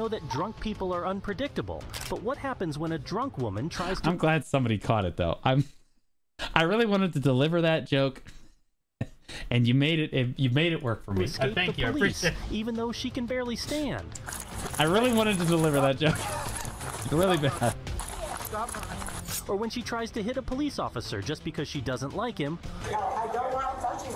know that drunk people are unpredictable, but what happens when a drunk woman tries to... I'm glad somebody caught it, though. I really wanted to deliver that joke, and you made it work for me. Thank you. I appreciate it. Even though she can barely stand. I really wanted to deliver that joke. Really bad. Or when she tries to hit a police officer just because she doesn't like him. I don't want to touch him.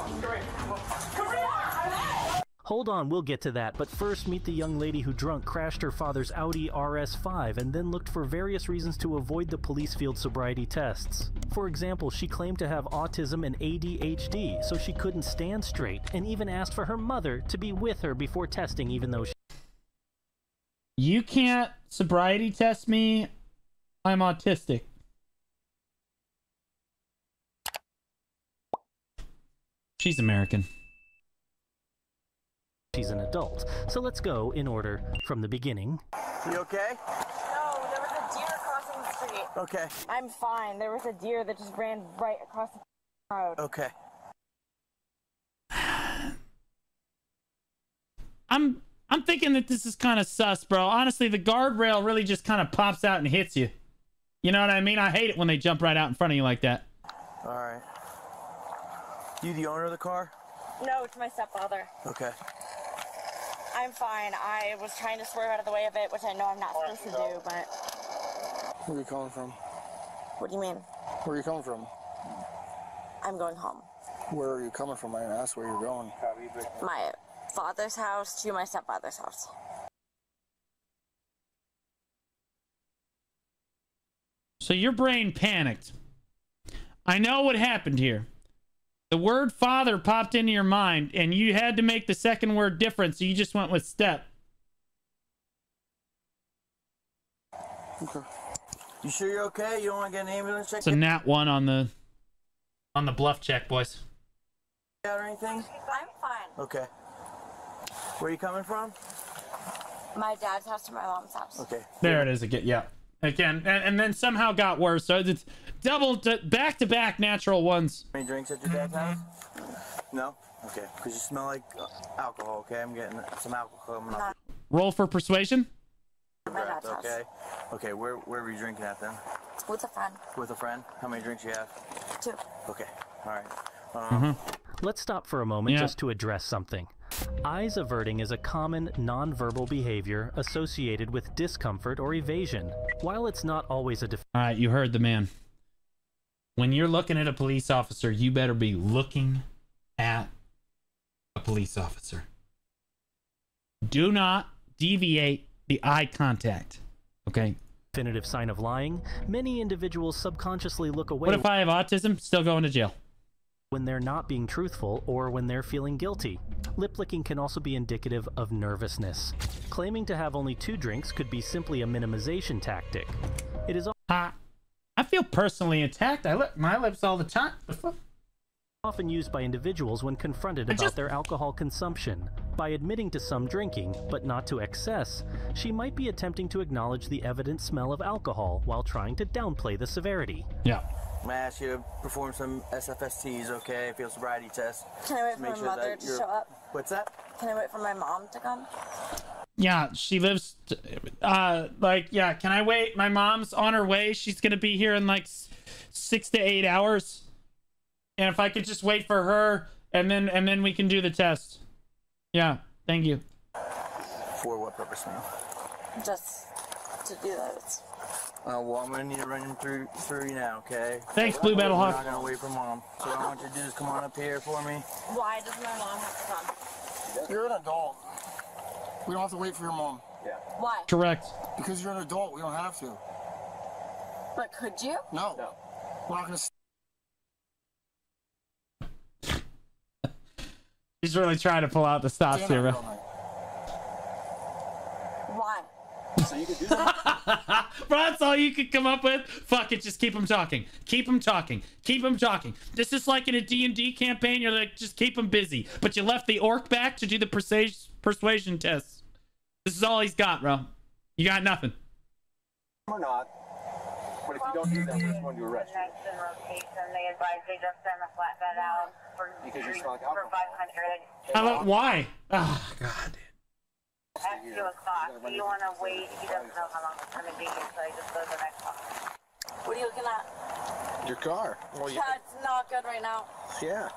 Come here! Hold on, we'll get to that, but first meet the young lady who drunk crashed her father's Audi RS5 and then looked for various reasons to avoid the police field sobriety tests. For example, she claimed to have autism and ADHD, so she couldn't stand straight, and even asked for her mother to be with her before testing, even though she... You can't sobriety test me. I'm autistic. She's American. She's an adult. So let's go in order from the beginning. You okay? No, there was a deer crossing the street. Okay. I'm fine. There was a deer that just ran right across the road. Okay. I'm thinking that this is kind of sus, bro. Honestly, the guardrail really just kind of pops out and hits you. You know what I mean? I hate it when they jump right out in front of you like that. All right. You the owner of the car? No, it's my stepfather. Okay. I'm fine. I was trying to swerve out of the way of it, which I know I'm not supposed to do, but... Where are you coming from? What do you mean? Where are you coming from? I'm going home. Where are you coming from? I didn't ask where you're going. My father's house to my stepfather's house. So your brain panicked. I know what happened here. The word father popped into your mind, and you had to make the second word different, so you just went with step. Okay. You sure you're okay? You don't want to get an ambulance check? It's a nat 1 on the bluff check, boys. Or anything? I'm fine. Okay. Where are you coming from? My dad's house to my mom's house. Okay. There it is again. Yeah. Again, and then somehow got worse. So it's double back-to-back natural ones. Any drinks at your dad's house? No? Okay. Because you smell like alcohol, okay? I'm getting some alcohol coming up. Roll for persuasion. My dad's house. Okay. Okay, where were you drinking at then? With a friend. With a friend? How many drinks you have? 2. Okay. All right. Let's stop for a moment just to address something. Eyes averting is a common nonverbal behavior associated with discomfort or evasion. While it's not always a All right, you heard the man. When you're looking at a police officer, you better be looking at a police officer. Do not deviate the eye contact. Okay? definitive sign of lying, many individuals subconsciously look away. What if I have autism? Still going to jail. When they're not being truthful or when they're feeling guilty. Lip licking can also be indicative of nervousness. Claiming to have only 2 drinks could be simply a minimization tactic. It is I feel personally attacked. I lick my lips all the time. often used by individuals when confronted about their alcohol consumption. By admitting to some drinking, but not to excess, she might be attempting to acknowledge the evident smell of alcohol while trying to downplay the severity. Yeah. I'm gonna ask you to perform some SFSTs, okay? Field sobriety test. Can I wait for my mother to show up? What's that? Can I wait for my mom to come? Yeah, she lives, yeah, can I wait? My mom's on her way. She's gonna be here in like 6 to 8 hours. And if I could just wait for her, and then we can do the test. Yeah, thank you. For what purpose, ma'am? Just to do that. Well, I'm gonna need to run him through you now, okay? Thanks, Blue Battle We're Hawk. not gonna wait for mom. So what I want you to do is come on up here for me. Why does my mom have to come? You're an adult. We don't have to wait for your mom. Yeah. Why? Correct. Because you're an adult, we don't have to. But could you? No. We're not gonna. He's really trying to pull out the stops here, bro. Why? So you could do that? Bro, that's all you could come up with? Fuck it, just keep him talking. Keep him talking. Keep him talking. This is like in a D&D campaign, you're like, just keep him busy. But you left the orc back to do the persuasion tests. This is all he's got, bro. You got nothing. Or not. But if you don't do that, we're just going to arrest you. Next in rotation, they advise they just send the flatbed out for Because you smell like for alcohol. 500. Why? Oh, God. ask you a cost. Do you want to wait? He doesn't know how long it's going to be, so I just go to the next one. What are you looking at? Your car. Well, Yeah, it's not good right now. yeah.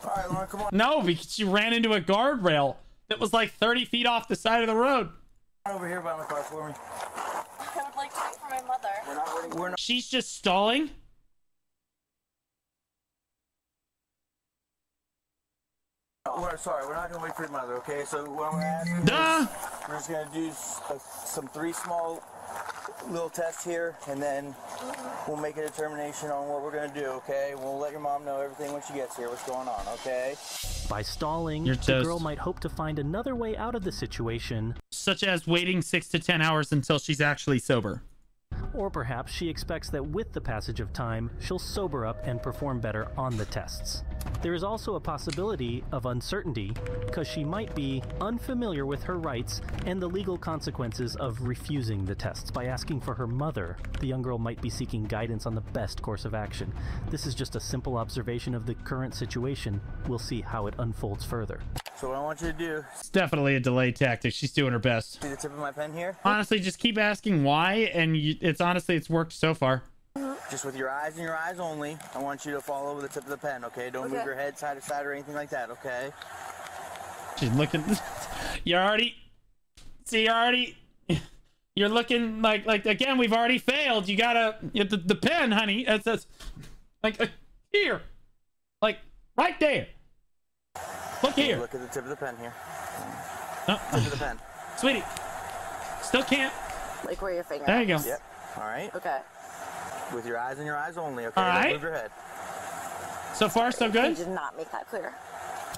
All right, Lauren, come on No, because she ran into a guardrail that was like 30 feet off the side of the road. over here by my car for me. I would like to wait for my mother. We're not. She's just stalling. Sorry, we're not gonna wait for your mother. Okay, so what I'm gonna ask you Duh. is, we're just gonna do some 3 small little tests here, and then we'll make a determination on what we're gonna do. Okay, we'll let your mom know everything when she gets here. What's going on? Okay. By stalling, You're the toast. girl might hope to find another way out of the situation, Such as waiting 6 to 10 hours until she's actually sober. or perhaps she expects that with the passage of time, she'll sober up and perform better on the tests. There is also a possibility of uncertainty, because she might be unfamiliar with her rights and the legal consequences of refusing the tests. By asking for her mother, the young girl might be seeking guidance on the best course of action. This is just a simple observation of the current situation. We'll see how it unfolds further. So what I want you to do, It's definitely a delay tactic. She's doing her best. see the tip of my pen here? Honestly, just keep asking why, and it's worked so far. Just with your eyes and your eyes only, I want you to follow the tip of the pen, okay? Don't move your head side to side or anything like that, okay? She's looking. You're already. See, you're looking like again. We've already failed. You gotta the pen, honey. It says like here, like right there. Look here, Look at the tip of the pen here. oh, Tip of the pen. sweetie. Still can't. Like where your finger. There you go. Yep. All right. Okay. With your eyes and your eyes only, okay? All right. Don't move your head. So far, so You good. did not make that clear.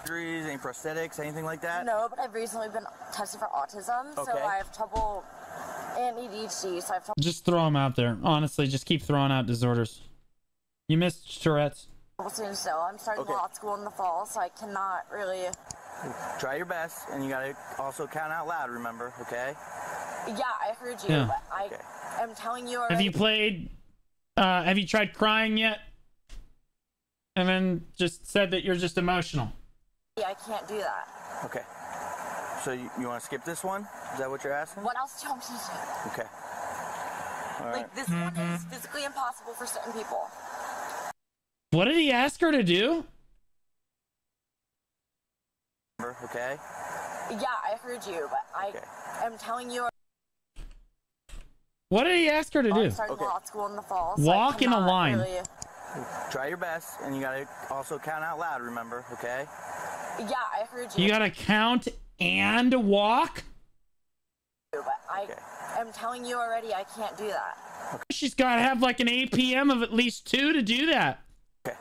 Surgeries, any prosthetics, anything like that? No, but I've recently been tested for autism, so Okay. I have trouble and ADHD, so I have trouble Just throw them out there. Honestly, just keep throwing out disorders. You missed Tourette's. staying still. I'm starting Okay. law school in the fall, so I cannot really. Try your best, and you gotta also count out loud, remember, okay? Yeah, I heard you, Yeah. but I Okay. am telling you Have already. you played? Have you tried crying yet? And then just said that you're just emotional. I can't do that. Okay. So you want to skip this one? Is that what you're asking? What else do you want me to do? Okay. All right. Like, this one is physically impossible for certain people. What did he ask her to do? Okay. Yeah, I heard you, but I Okay. am telling you. What did he ask her to I'm do? starting Okay. law school in the fall. So Walk I in a cannot line. Really... Try your best, and you gotta also count out loud, remember, okay? Yeah, I heard you. You gotta count and walk? But I Okay. am telling you already, I can't do that. She's gotta have like an APM of at least 2 to do that. Okay.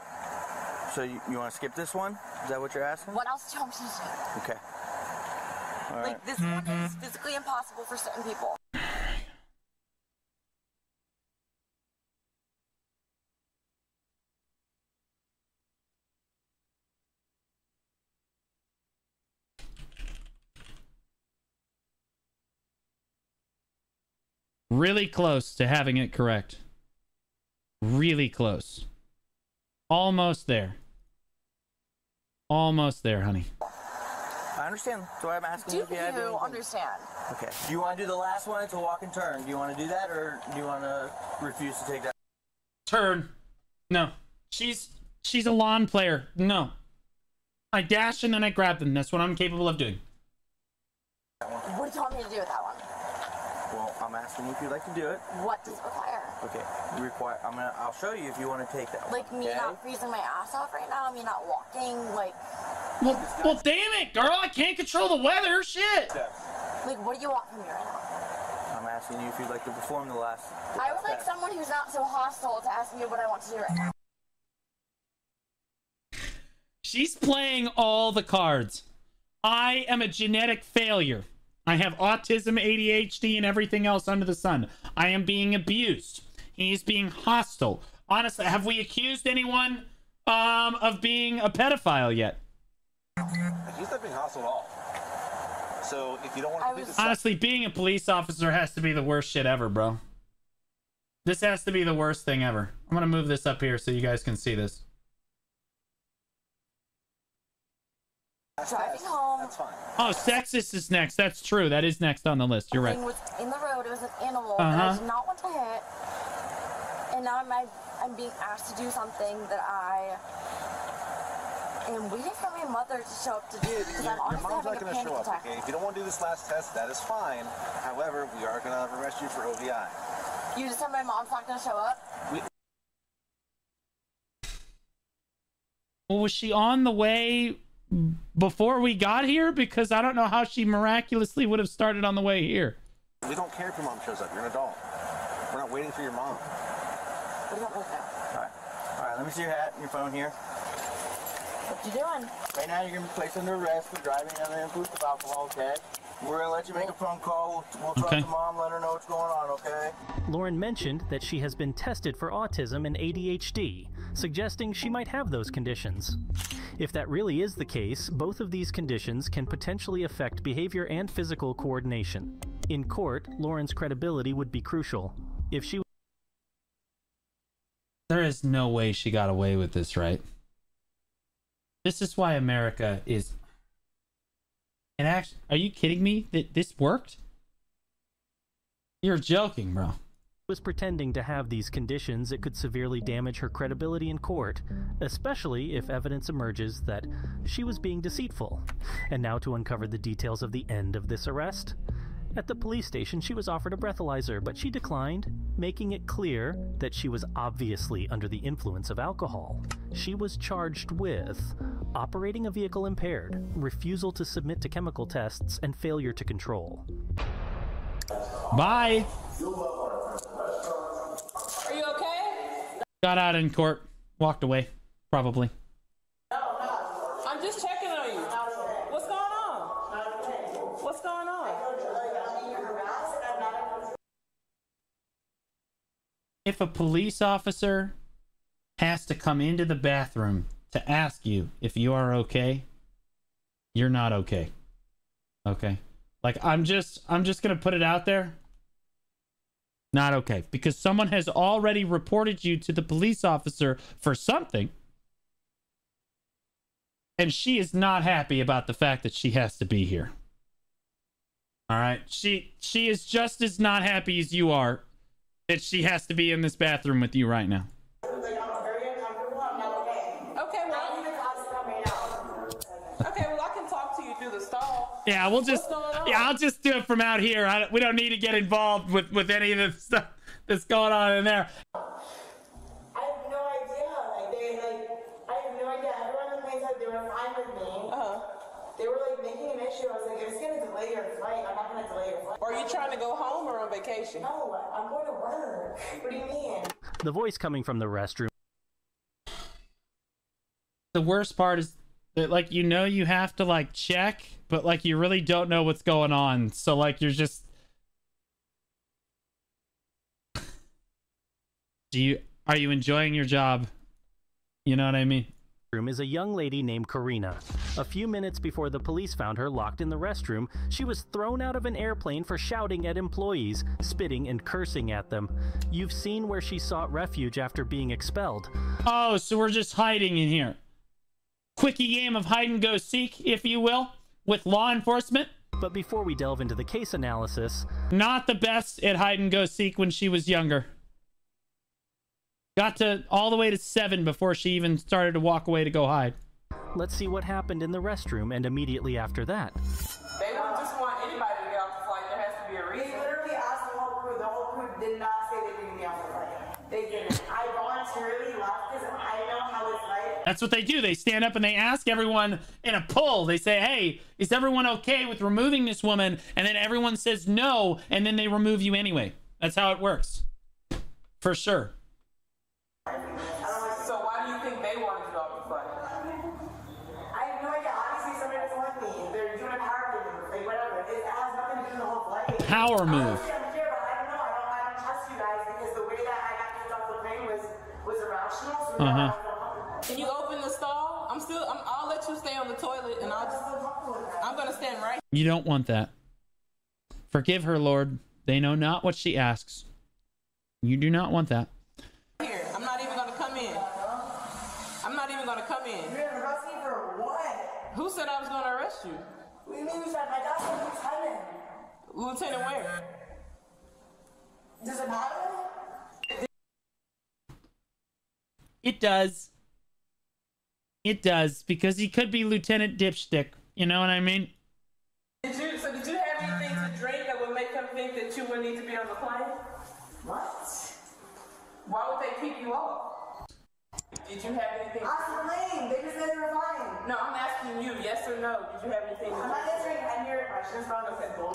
So you want to skip this one? Is that what you're asking? What else do you want me to do? Okay. All right. Like, this one is physically impossible for certain people. Really close to having it correct. Really close. Almost there. Almost there, honey. I understand. So I'm asking Do you if you have you anything. understand? Okay. Do you want to do the last one? It's a walk and turn. Do you want to do that, or do you want to refuse to take that? Turn. No. She's a lawn player. No. I dash and then I grab them. That's what I'm capable of doing. What do you want me to do with that one? Well, I'm asking you if you'd like to do it. What does it require? Okay. I'll show you if you want to take that one. Like, me okay? not freezing my ass off right now? Me not walking? Like, Well, damn it, girl. I can't control the weather. Shit. what do you want from me right now? I'm asking you if you'd like to perform the last. I would like someone who's not so hostile to ask me what I want to do right now. She's playing all the cards. I am a genetic failure. I have autism, ADHD, and everything else under the sun. I am being abused. He's being hostile. Honestly, have we accused anyone of being a pedophile yet? He's not being hostile at all. So if you don't want to complete this, Honestly, being a police officer has to be the worst shit ever, bro. This has to be the worst thing ever. I'm gonna move this up here so you guys can see this. driving home. That's fine. Oh, sexist is next. That's true. That is next on the list. You're right. Thing was in the road. It was an animal that I did not want to hit. And now I'm being asked to do something that I am waiting for my mother to show up to do because I'm honestly Your mom's having not a going to panic show up, attack. okay? If you don't want to do this last test, that is fine. However, we are going to arrest you for OVI. You just said my mom's not going to show up? Well, was she on the way before we got here? Because I don't know how she miraculously would have started on the way here. We don't care if your mom shows up. You're an adult. We're not waiting for your mom. What do you want me to do? All right, let me see your hat and your phone here. What you doing? Right now, you're going to be placed under arrest for driving under the influence of alcohol, okay? We're going to let you make a phone call. We'll talk to mom, let her know what's going on, okay? Lauren mentioned that she has been tested for autism and ADHD, suggesting she might have those conditions. If that really is the case, both of these conditions can potentially affect behavior and physical coordination. In court, Lauren's credibility would be crucial. If she There is no way she got away with this, right? This is why America is... And actually, are you kidding me that this worked? You're joking, bro. was pretending to have these conditions, it could severely damage her credibility in court, especially if evidence emerges that she was being deceitful. And now to uncover the details of the end of this arrest. At the police station, she was offered a breathalyzer, but she declined, making it clear that she was obviously under the influence of alcohol. She was charged with operating a vehicle impaired, refusal to submit to chemical tests, and failure to control. Bye. Are you okay? Got out in court. Walked away. Probably. I'm just checking on you. What's going on? What's going on? If a police officer has to come into the bathroom to ask you if you are okay, you're not okay. Okay? Like, I'm just gonna put it out there. Not okay. Because someone has already reported you to the police officer for something. And she is not happy about the fact that she has to be here. Alright? She is just as not happy as you are that she has to be in this bathroom with you right now. Okay, well, I can talk to you through the stall. Yeah, I'll just do it from out here. We don't need to get involved with any of the stuff that's going on in there. I have no idea. I have no idea. Everyone in the place said they were fine with me. They were making an issue. I was like, it's gonna delay your flight. I'm not gonna delay your flight. Are you trying to go home or on vacation? No, I'm going to work. What do you mean? The voice coming from the restroom. The worst part is that, you have to, check, but, you really don't know what's going on. So, you're just... Are you enjoying your job? You know what I mean? Is a young lady named Karina. A few minutes before the police found her locked in the restroom, she was thrown out of an airplane for shouting at employees, spitting and cursing at them. You've seen where she sought refuge after being expelled. Oh, so we're just hiding in here. Quickie game of hide and go seek, if you will, with law enforcement. But before we delve into the case analysis... Not the best at hide and go seek when she was younger. Got to all the way to 7 before she even started to walk away to go hide. Let's see what happened in the restroom and immediately after that. They don't just want anybody to get off the flight. There has to be a reason. They literally asked the whole crew. The whole crew did not say they needed me off the flight. They didn't. I voluntarily left because I know how it's like. That's what they do. They stand up and they ask everyone in a poll. They say, hey, is everyone okay with removing this woman? And then everyone says no, and then they remove you anyway. That's how it works. For sure. So why do you think they wanted you off the flight? I have no idea. Honestly, somebody doesn't like me. They're doing a power move. Whatever. It has nothing to do with the whole flight. A power move. Honestly, I'm here, but I don't know. I don't trust you guys because the way that I got kicked off the plane was irrational. So now I feel comfortable. Can you open the stall? I'll let you stay on the toilet, and I'm gonna stand right. You don't want that. Forgive her, Lord. They know not what she asks. You do not want that. Here, I'm not even gonna come in. I'm not even gonna come in. You're gonna arrest me for what? Who said I was going to arrest you? What do you mean you said my dad's a lieutenant? Lieutenant where? Does it matter? It does. It does, because he could be Lieutenant Dipstick. You know what I mean? Did you have anything to drink that would make him think that you would need to be on the plane? What? Why would they keep you off? Did you have anything? Ask the plane. They just said they were fine. No, I'm asking you, yes or no. Did you have anything to I'm drink? not answering any of your questions. Okay, bull.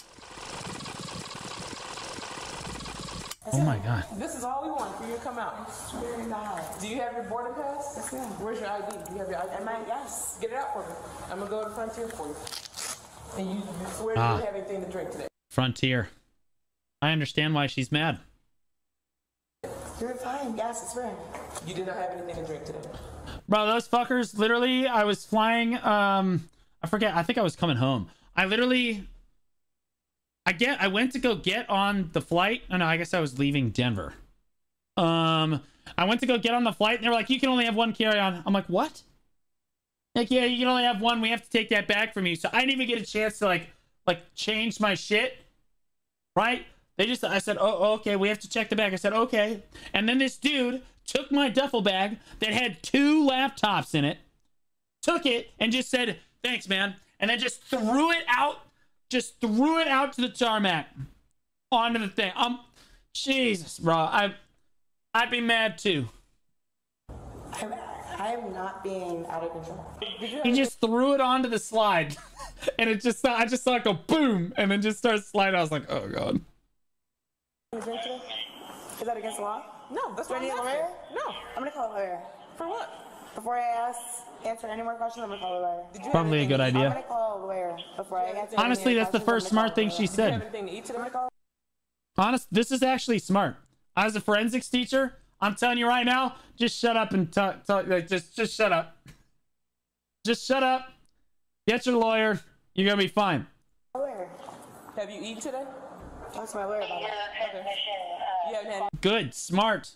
Oh my god. This is all we want for you to come out. Very nice. Do you have your boarding pass? Yes, ma'am. Where's your ID? Do you have your ID? Yes. Get it out for me. I'm gonna go to Frontier for you. And you swear you didn't have anything to drink today. Frontier. I understand why she's mad. You're fine. Yes, it's fine. You did not have anything to drink today. Bro, those fuckers, literally, I was flying, I forget, I think I was coming home. I went to go get on the flight. Oh no, I guess I was leaving Denver. I went to go get on the flight and they were like, you can only have one carry-on. I'm like, what? Like, yeah, you can only have one. We have to take that back from you. So I didn't even get a chance to like change my shit. Right? I said, oh, okay, we have to check the bag. I said, okay. And then this dude took my duffel bag that had 2 laptops in it, took it and just said, thanks, man. And then just threw it out to the tarmac onto the thing. Jesus, bro. I'd be mad too. I'm not being out of control. He just threw it onto the slide. And I just saw it go boom and then just start sliding. I was like, oh god. Is that against the law? No, that's Do I what need a I'm lawyer? asking. No. I'm gonna call a lawyer. For what? Before I answer any more questions, I'm gonna call a lawyer. Probably a good I'm idea. gonna call a lawyer before I answer. Honestly, that's the first smart thing she Did you have said. anything to eat today? This is actually smart. As a forensics teacher, I'm telling you right now, just shut up and talk. Like, just shut up. Just shut up. Get your lawyer. You're gonna be fine. Lawyer. Have you eaten today? Talk to my lawyer about it. Okay. You haven't had Good, smart.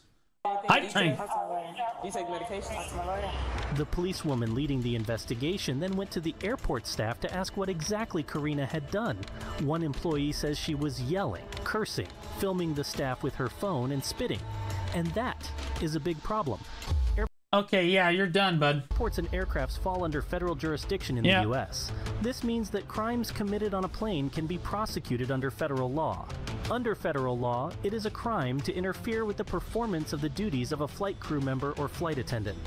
anything I to eat train. today? Talk to my lawyer. You take medication? Talk to my lawyer. The policewoman leading the investigation then went to the airport staff to ask what exactly Karina had done. One employee says she was yelling, cursing, filming the staff with her phone, and spitting. And that is a big problem. Okay, yeah, you're done, bud. Airports and aircrafts fall under federal jurisdiction in the U.S. This means that crimes committed on a plane can be prosecuted under federal law. Under federal law, it is a crime to interfere with the performance of the duties of a flight crew member or flight attendant.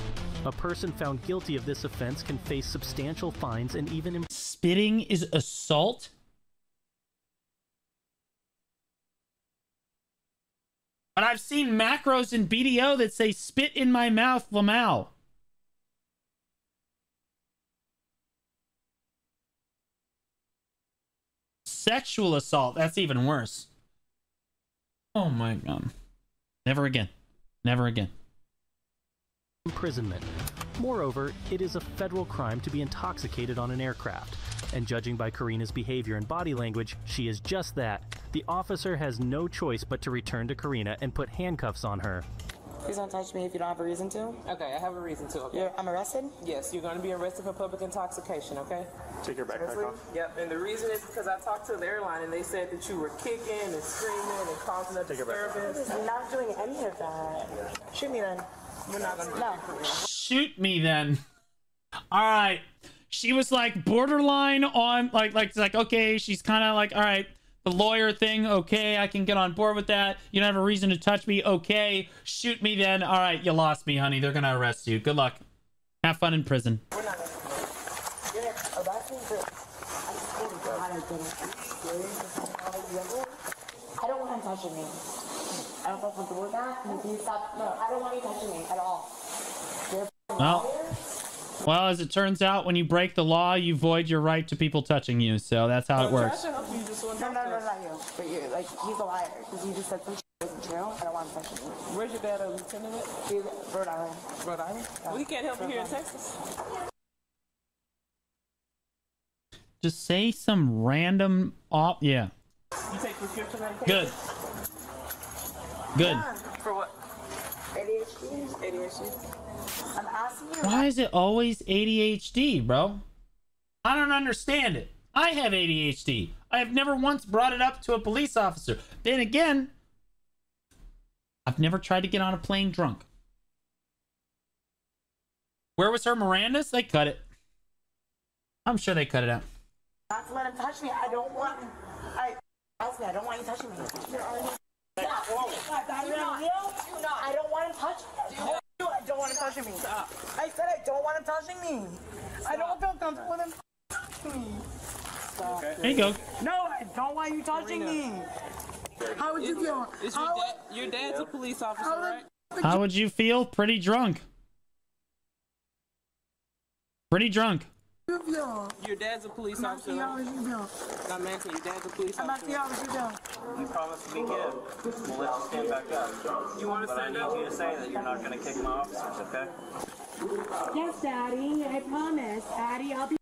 A person found guilty of this offense can face substantial fines and even... Spitting is assault? But I've seen macros in BDO that say spit in my mouth, Lamau. Sexual assault, that's even worse. Oh my god. Never again. Never again. Imprisonment. Moreover, it is a federal crime to be intoxicated on an aircraft. And judging by Karina's behavior and body language, she is just that. The officer has no choice but to return to Karina and put handcuffs on her. Please don't touch me if you don't have a reason to. Okay, I have a reason to, okay? I'm arrested? Yes, you're going to be arrested for public intoxication, okay? Take your backpack off. Yep, and the reason is because I talked to the airline and they said that you were kicking and screaming and causing a disturbance. I'm not doing any of that. Shoot me then. We're not going to No. Shoot me then. All right. She was like borderline on like okay, she's kind of like, all right, the lawyer thing, okay, I can get on board with that. You don't have a reason to touch me, okay. Shoot me then. All right, you lost me, honey. They're gonna arrest you. Good luck. Have fun in prison. We're not going to. You're arresting for... I don't want him touching me. I don't feel comfortable with that. Can you stop? No, I don't want you touching me at all. Well, as it turns out, when you break the law, you void your right to people touching you. So that's how it works. No, not you. But you, like, he's a liar because you just said some shit wasn't true. I don't want him touching me. Where's your dad, a lieutenant? He's Rhode Island. Rhode Island? Yeah. Well, he can't help you here in Texas. Just say some random yeah. You take prescription medication? Good. Good. Yeah. For what? ADHD. I'm asking you. Why is it always ADHD, bro? I don't understand it. I have ADHD. I have never once brought it up to a police officer. Then again, I've never tried to get on a plane drunk. Where was her Miranda's? They cut it. I'm sure they cut it out. Not to let him touch me. I don't want. I don't want you touching me. I don't want him touching me. I don't want him touching me. I said I don't want him touching me. I don't feel comfortable with him touching me. There you go. No, I don't want you touching me. How would you feel? Your dad's a police officer, right? How would you feel? Pretty drunk. Pretty drunk. Your dad's a police officer, right? Not Manson, your dad's a police officer. You promised to be good. We'll let you stand back up. You want to stand up? I need you to say that you're not going to kick my officers, okay? Yes, Daddy. I promise. Daddy, I'll be.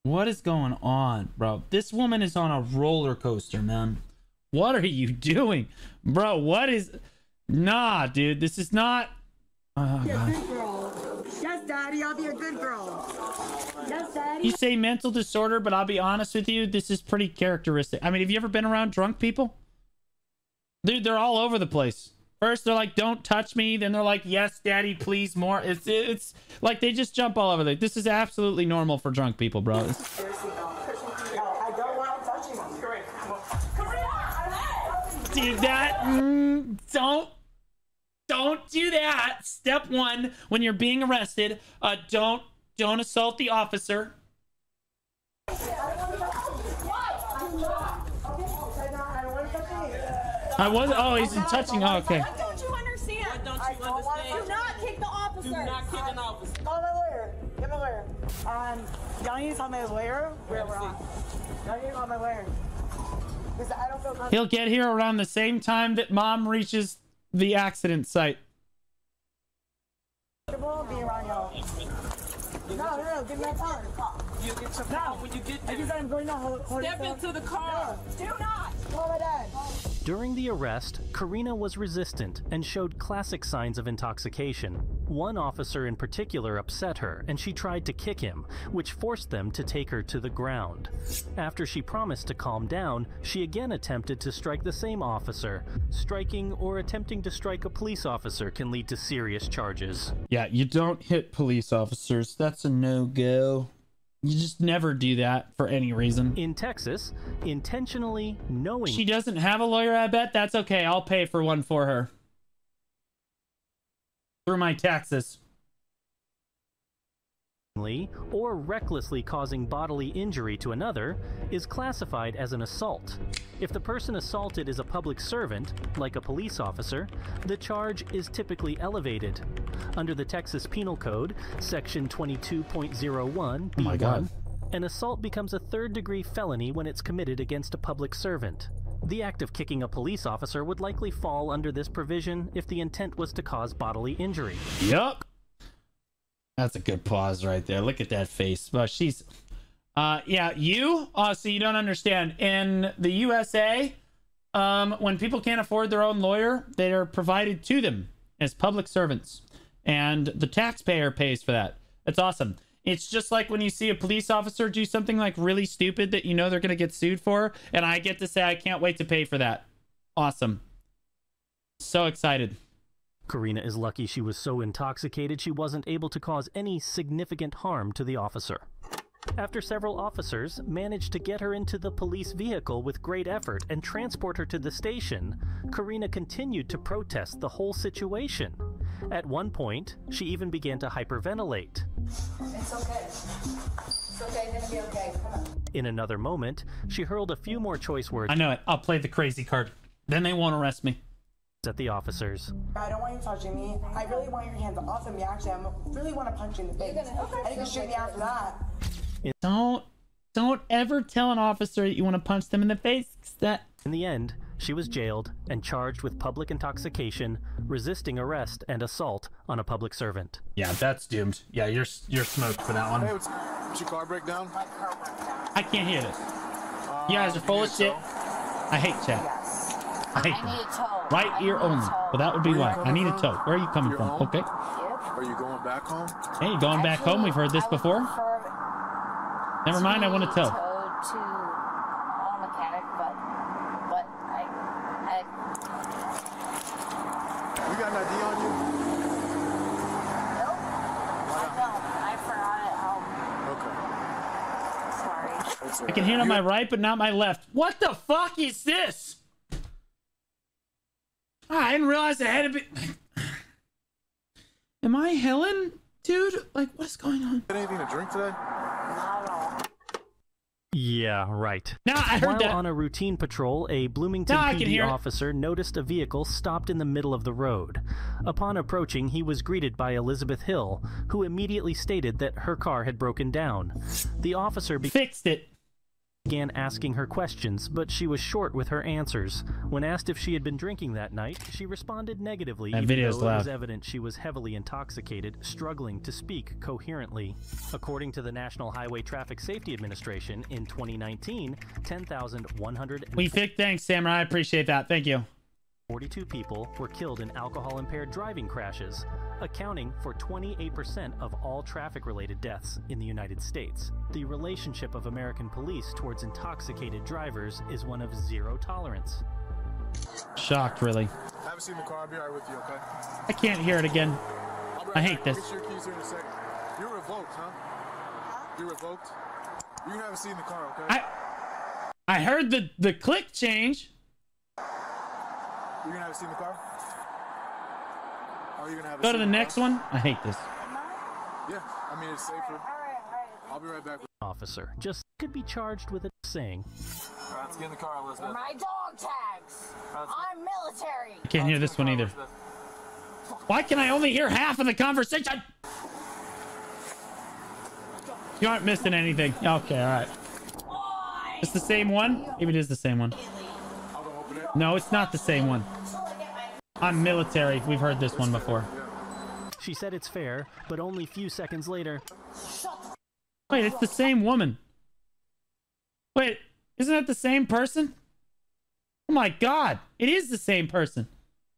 What is going on, bro? This woman is on a roller coaster, man. What are you doing? Bro, what is... Nah, dude, this is not... Oh, Be a good girl. Yes, Daddy, I'll be a good girl. Yes, Daddy. You say mental disorder, but I'll be honest with you, this is pretty characteristic. I mean, have you ever been around drunk people? Dude, they're all over the place. First, they're like, don't touch me. Then they're like, yes, Daddy, please more. It's like they just jump all over there. This is absolutely normal for drunk people, bro. Seriously, no. I don't want him touching me. Dude, that... Don't do that. Step one, when you're being arrested, don't assault the officer. I wasn't. Oh, he's touching. Oh, okay. What don't you understand? What don't you understand? Do not kick the officer. Do not kick an officer. Call my lawyer. Get my lawyer. Y'all need to call my lawyer. Where we're on. Y'all need to call my lawyer. Because I don't feel comfortable. He'll get here around the same time that Mom reaches the accident site. Being around y'all. No, give me that car. You get your car when you get there. I just I'm going to hold Step into the car. Do not. Call my dad. During the arrest, Karina was resistant and showed classic signs of intoxication. One officer in particular upset her, and she tried to kick him, which forced them to take her to the ground. After she promised to calm down, she again attempted to strike the same officer. Striking or attempting to strike a police officer can lead to serious charges. Yeah, you don't hit police officers. That's a no-go. You just never do that for any reason. In Texas, intentionally knowing... She doesn't have a lawyer, I bet. That's okay. I'll pay for one for her. Through my taxes. or recklessly causing bodily injury to another is classified as an assault. If the person assaulted is a public servant, like a police officer, the charge is typically elevated. Under the Texas Penal Code, Section 22.01 B1, an assault becomes a third-degree felony when it's committed against a public servant. The act of kicking a police officer would likely fall under this provision if the intent was to cause bodily injury. Yup. That's a good pause right there. Look at that face. Well, she's... yeah, you? So you don't understand. In the USA, when people can't afford their own lawyer, they are provided to them as public servants. And the taxpayer pays for that. That's awesome. It's just like when you see a police officer do something like really stupid that you know they're going to get sued for, and I get to say I can't wait to pay for that. Awesome. So excited. Karina is lucky she was so intoxicated she wasn't able to cause any significant harm to the officer. After several officers managed to get her into the police vehicle with great effort and transport her to the station, Karina continued to protest the whole situation. At one point, she even began to hyperventilate. It's okay. It's okay. It's gonna be okay. Come on. In another moment, she hurled a few more choice words. I know it. I'll play the crazy card. Then they won't arrest me. At the officers. I don't want you touching me. I really want your hands off of me. Actually, I really want to punch you in the face. And you can shoot me after that. Don't ever tell an officer that you want to punch them in the face. In the end, she was jailed and charged with public intoxication, resisting arrest, and assault on a public servant. Yeah, that's doomed. Yeah, you're smoked for that one. Hey, what's your car break down? I can't hear this. You guys are full of shit. I hate chat. I hate them. Right ear only. Well, that would be why. I need a tow. Where are you coming from? Okay. Are you going back home? Hey, going back home? We've heard this before. Never mind, I want to tow. To a mechanic, but I You got an ID on you? nope. I don't. I forgot it home. Okay. Sorry. I can hear it on my right, but not my left. What the fuck is this? I didn't realize I had to be... Am I Helen? Dude, like, what is going on? Anything to drink today? Not at all. Yeah, right. Now I heard While that. on a routine patrol, a Bloomington Now I can PD hear it. officer noticed a vehicle stopped in the middle of the road. Upon approaching, he was greeted by Elizabeth Hill, who immediately stated that her car had broken down. The officer Fixed it. began asking her questions, but she was short with her answers. When asked if she had been drinking that night, she responded negatively, That even video's though it was loud. evident she was heavily intoxicated, struggling to speak coherently. According to the National Highway Traffic Safety Administration, in 2019, 10,100 We fixed. Thanks, Samurai. I appreciate that. Thank you. 42 people were killed in alcohol-impaired driving crashes, accounting for 28% of all traffic-related deaths in the United States. The relationship of American police towards intoxicated drivers is one of zero tolerance. Shocked, really. I haven't seen the car. I'll be right with you, okay? I can't hear it again. I'll be I right hate back. this. I'll get your keys here in a second. You're revoked, huh? You're revoked? You haven't seen the car, okay? I heard the click change. You're gonna have seen the car? Or are you gonna have Go to the next one. I hate this. Yeah, I mean it's safer. I'll be right back. Officer just could be charged with a saying. Alright, let's get in the car, Elizabeth. My dog tags. I'm military. I can't hear this one either. Why can I only hear half of the conversation? You aren't missing anything. Okay, all right. It's the same one? Maybe it is the same one. No, it's not the same one. I'm military. We've heard this one before. She said it's fair, but only few seconds later, Wait, it's the same woman. Wait, isn't that the same person? Oh my god, it is the same person.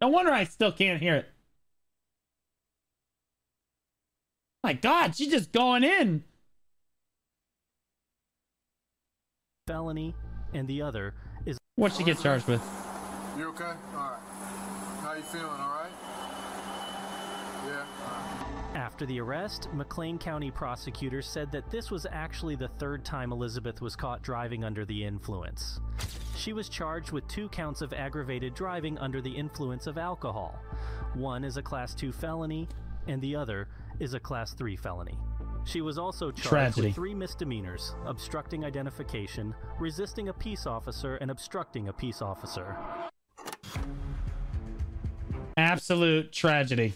No wonder I still can't hear it. My god, she's just going in. felony, and the other is... What'd she get charged with? You okay? Alright. How you feeling, alright? Yeah? Alright. After the arrest, McLean County prosecutors said that this was actually the third time Elizabeth was caught driving under the influence. She was charged with 2 counts of aggravated driving under the influence of alcohol. One is a Class 2 felony, and the other is a Class 3 felony. She was also charged with 3 misdemeanors: obstructing identification, resisting a peace officer, and obstructing a peace officer. Absolute tragedy.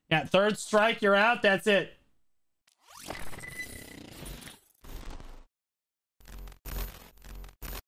Yeah, third strike, you're out. That's it.